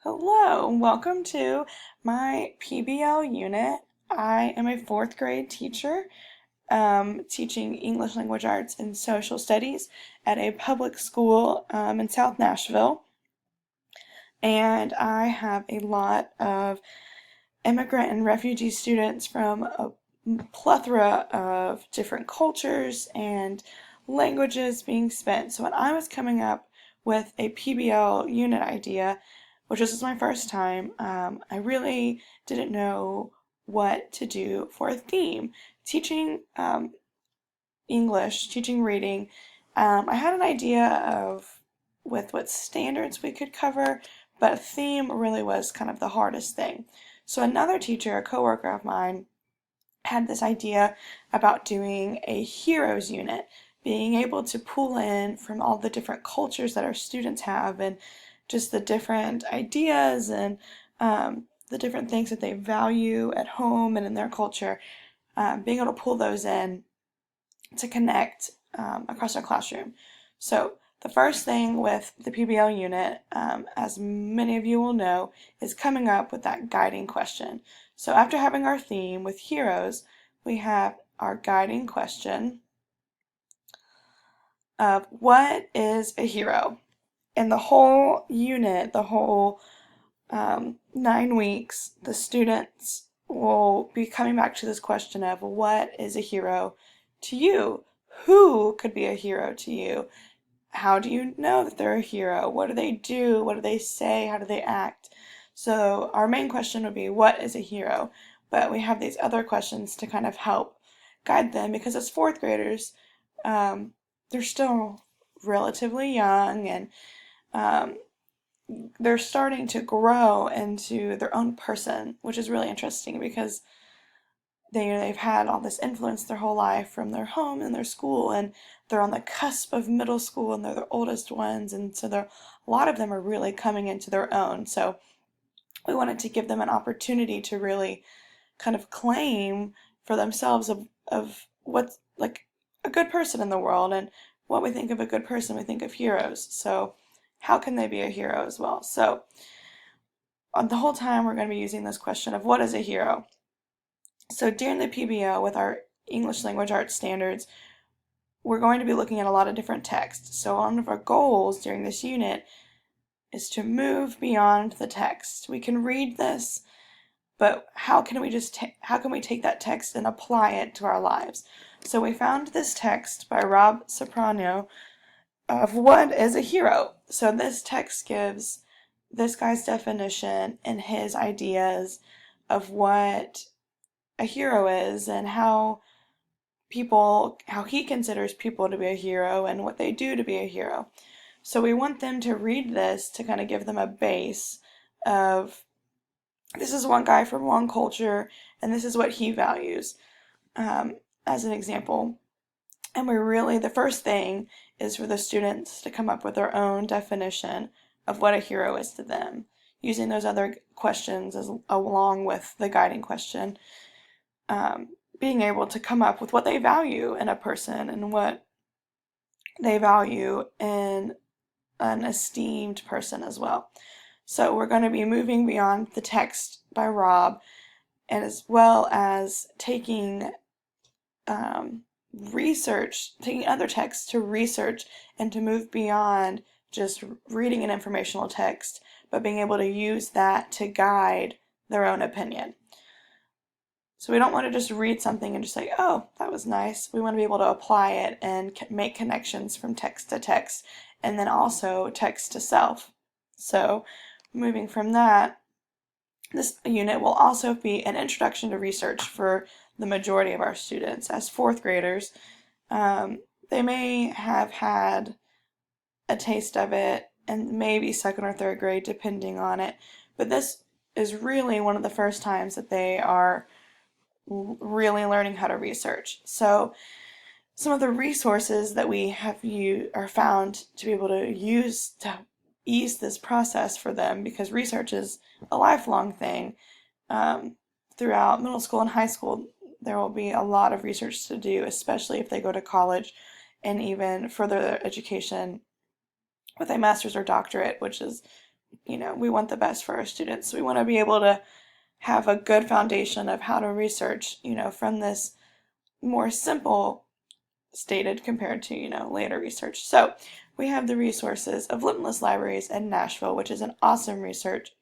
Hello, welcome to my PBL unit. I am a fourth grade teacher teaching English Language Arts and Social Studies at a public school in South Nashville. And I have a lot of immigrant and refugee students from a plethora of different cultures and languages being spent. So when I was coming up with a PBL unit idea, which this is my first time, I really didn't know what to do for a theme. Teaching English, teaching reading, I had an idea of with what standards we could cover, but a theme really was kind of the hardest thing. So another teacher, a coworker of mine, had this idea about doing a heroes unit, being able to pull in from all the different cultures that our students have and just the different ideas and the different things that they value at home and in their culture, being able to pull those in to connect across our classroom. So the first thing with the PBL unit, as many of you will know, is coming up with that guiding question. So after having our theme with heroes, we have our guiding question of what is a hero? And the whole unit, the whole 9 weeks, the students will be coming back to this question of what is a hero to you? Who could be a hero to you? How do you know that they're a hero? What do they do? What do they say? How do they act? So our main question would be, what is a hero? But we have these other questions to kind of help guide them because as fourth graders, they're still relatively young and um, they're starting to grow into their own person, which is really interesting because they've had all this influence their whole life from their home and their school, and they're on the cusp of middle school and they're the oldest ones, and so a lot of them are really coming into their own. So we wanted to give them an opportunity to really kind of claim for themselves of what's like a good person in the world, and what we think of a good person, we think of heroes. So how can they be a hero as well? So the whole time we're going to be using this question of what is a hero? So during the PBL with our English Language Arts standards, we're going to be looking at a lot of different texts. So one of our goals during this unit is to move beyond the text. We can read this, but how can we take that text and apply it to our lives? So we found this text by Rob Soprano of what is a hero. So this text gives this guy's definition and his ideas of what a hero is and how he considers people to be a hero and what they do to be a hero. So we want them to read this to kind of give them a base of this is one guy from one culture and this is what he values, as an example. And the first thing is for the students to come up with their own definition of what a hero is to them, using those other questions along with the guiding question, being able to come up with what they value in a person and what they value in an esteemed person as well. So we're going to be moving beyond the text by Rob, and as well as taking taking other texts to research and to move beyond just reading an informational text, but being able to use that to guide their own opinion. So we don't want to just read something and just say, oh, that was nice. We want to be able to apply it and make connections from text to text, and then also text to self. So moving from that, this unit will also be an introduction to research for the majority of our students. As fourth graders, they may have had a taste of it and maybe second or third grade depending on it, but this is really one of the first times that they are really learning how to research. So some of the resources that we have found to be able to use to ease this process for them, because research is a lifelong thing. Throughout middle school and high school, there will be a lot of research to do, especially if they go to college and even further their education with a master's or doctorate, which is we want the best for our students. So we want to be able to have a good foundation of how to research, from this more simple stated compared to, later research. So we have the resources of Limitless Libraries in Nashville, which is an awesome research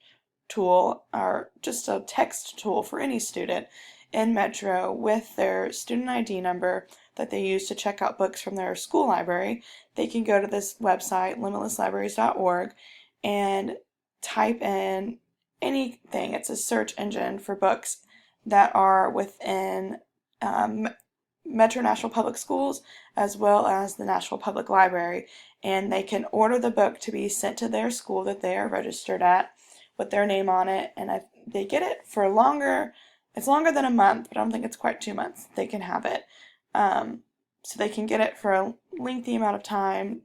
tool, or just a text tool for any student in Metro with their student ID number that they use to check out books from their school library. They can go to this website, limitlesslibraries.org, and type in anything. It's a search engine for books that are within Metro Nashville Public Schools as well as the Nashville Public Library, and they can order the book to be sent to their school that they are registered at with their name on it, and if they get it for longer, it's longer than a month, but I don't think it's quite 2 months, they can have it. So they can get it for a lengthy amount of time,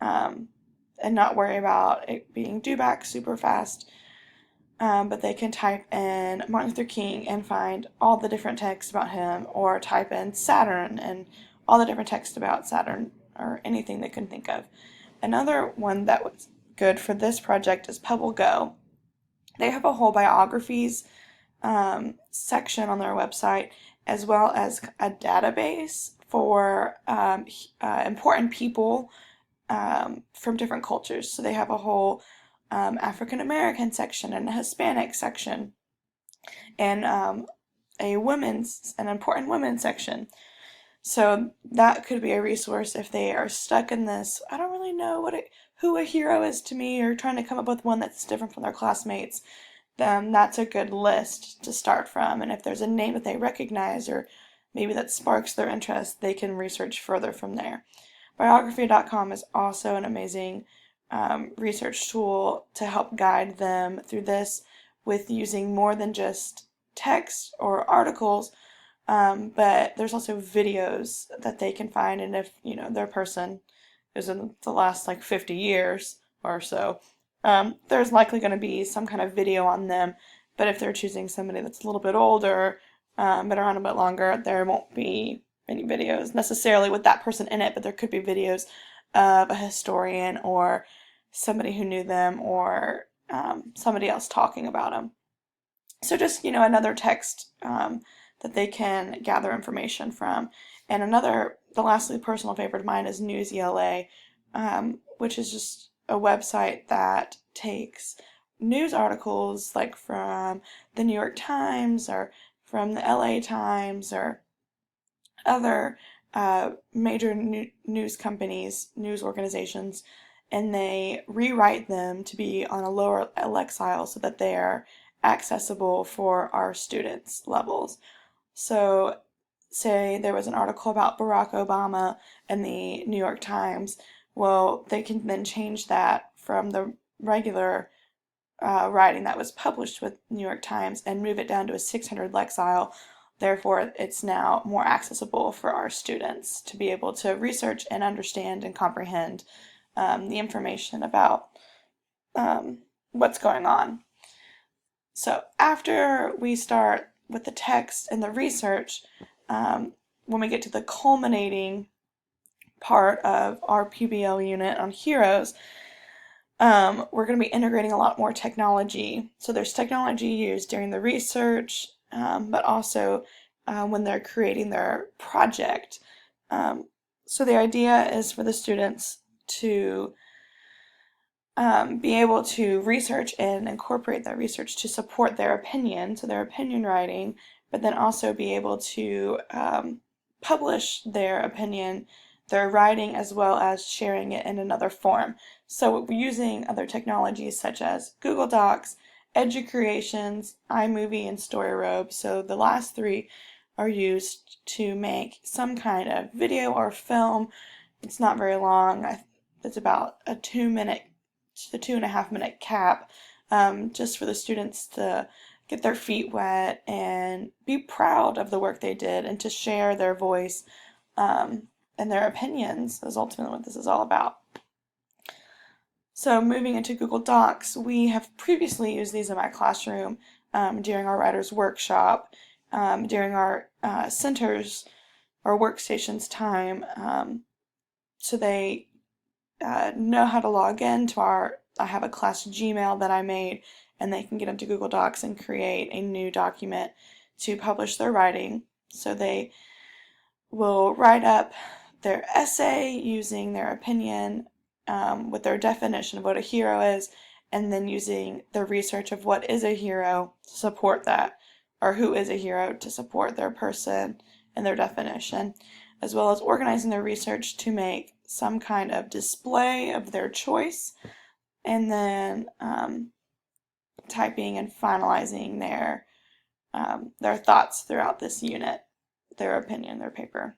and not worry about it being due back super fast. But they can type in Martin Luther King and find all the different texts about him, or type in Saturn and all the different texts about Saturn, or anything they can think of. Another one that was good for this project is Pebble Go. They have a whole biographies section on their website, as well as a database for important people from different cultures. So they have a whole African American section and a Hispanic section, and an important women's section. So that could be a resource if they are stuck in this, I don't really know who a hero is to me, or trying to come up with one that's different from their classmates. Then that's a good list to start from. And if there's a name that they recognize, or maybe that sparks their interest, they can research further from there. Biography.com is also an amazing research tool to help guide them through this, with using more than just text or articles, but there's also videos that they can find, and if their person is in the last 50 years or so, there's likely going to be some kind of video on them. But if they're choosing somebody that's a little bit older, been around a bit longer, there won't be any videos necessarily with that person in it, but there could be videos of a historian or somebody who knew them, or somebody else talking about them. So just, another text that they can gather information from. And the lastly personal favorite of mine is News ELA, which is just a website that takes news articles from the New York Times, or from the LA Times, or other major news companies, news organizations, and they rewrite them to be on a lower Lexile so that they are accessible for our students' levels. So say there was an article about Barack Obama in the New York Times, well, they can then change that from the regular writing that was published with New York Times and move it down to a 600 Lexile. Therefore, it's now more accessible for our students to be able to research and understand and comprehend the information about what's going on. So after we start with the text and the research, when we get to the culminating part of our PBL unit on heroes, we're going to be integrating a lot more technology. So there's technology used during the research, but also when they're creating their project. So the idea is for the students to be able to research and incorporate that research to support their opinion, so their opinion writing, but then also be able to publish their opinion, their writing, as well as sharing it in another form. So we're using other technologies such as Google Docs, EduCreations, iMovie, and StoryRobe. So the last three are used to make some kind of video or film. It's not very long. It's about a 2-minute to 2.5-minute cap, just for the students to get their feet wet and be proud of the work they did, and to share their voice and their opinions is ultimately what this is all about. So moving into Google Docs, we have previously used these in my classroom during our writer's workshop, during our centers or workstations time, so they know how to log in to our I have a class Gmail that I made, and they can get into Google Docs and create a new document to publish their writing. So they will write up their essay using their opinion, with their definition of what a hero is, and then using the research of what is a hero to support that, or who is a hero to support their person and their definition, as well as organizing their research to make some kind of display of their choice, and then typing and finalizing their thoughts throughout this unit, their opinion, their paper.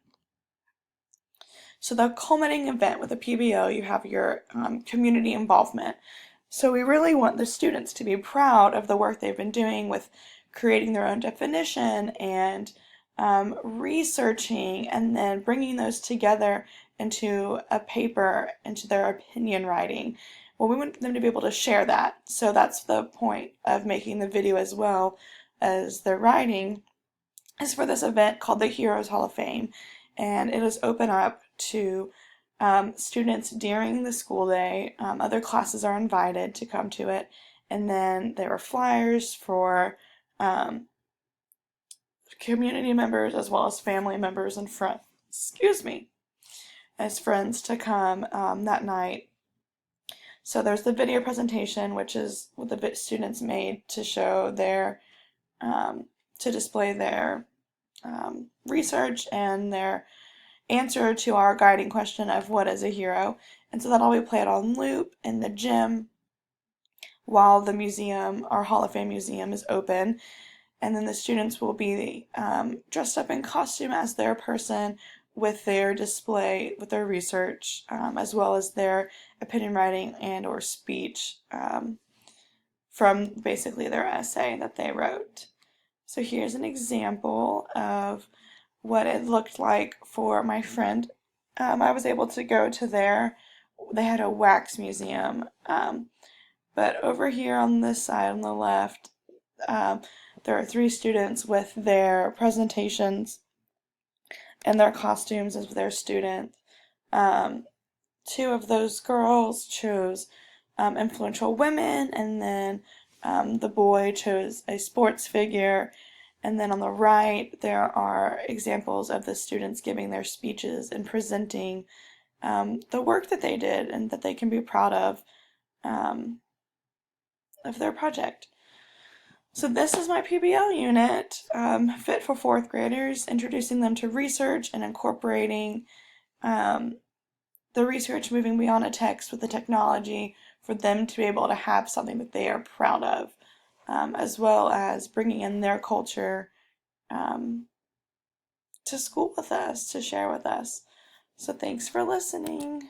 So the culminating event with a PBL, you have your community involvement. So we really want the students to be proud of the work they've been doing with creating their own definition and researching, and then bringing those together into a paper, into their opinion writing. Well, we want them to be able to share that. So that's the point of making the video as well as their writing, is for this event called the Heroes Hall of Fame. And it is open up to students during the school day. Other classes are invited to come to it. And then there are flyers for community members as well as family members and friends, as friends to come that night. So there's the video presentation, which is what the students made to show to display their research and their answer to our guiding question of what is a hero. And so that'll be played on loop in the gym while the museum, our Hall of Fame museum, is open. And then the students will be dressed up in costume as their person, with their display, with their research, as well as their opinion writing and or speech from basically their essay that they wrote. So here's an example of what it looked like for my friend. I was able to go to they had a wax museum, but over here on this side on the left, there are 3 students with their presentations and their costumes as their student. 2 of those girls chose influential women, and then the boy chose a sports figure. And then on the right, there are examples of the students giving their speeches and presenting the work that they did and that they can be proud of their project. So this is my PBL unit, fit for 4th graders, introducing them to research and incorporating the research, moving beyond a text with the technology for them to be able to have something that they are proud of, as well as bringing in their culture to school with us, to share with us. So thanks for listening.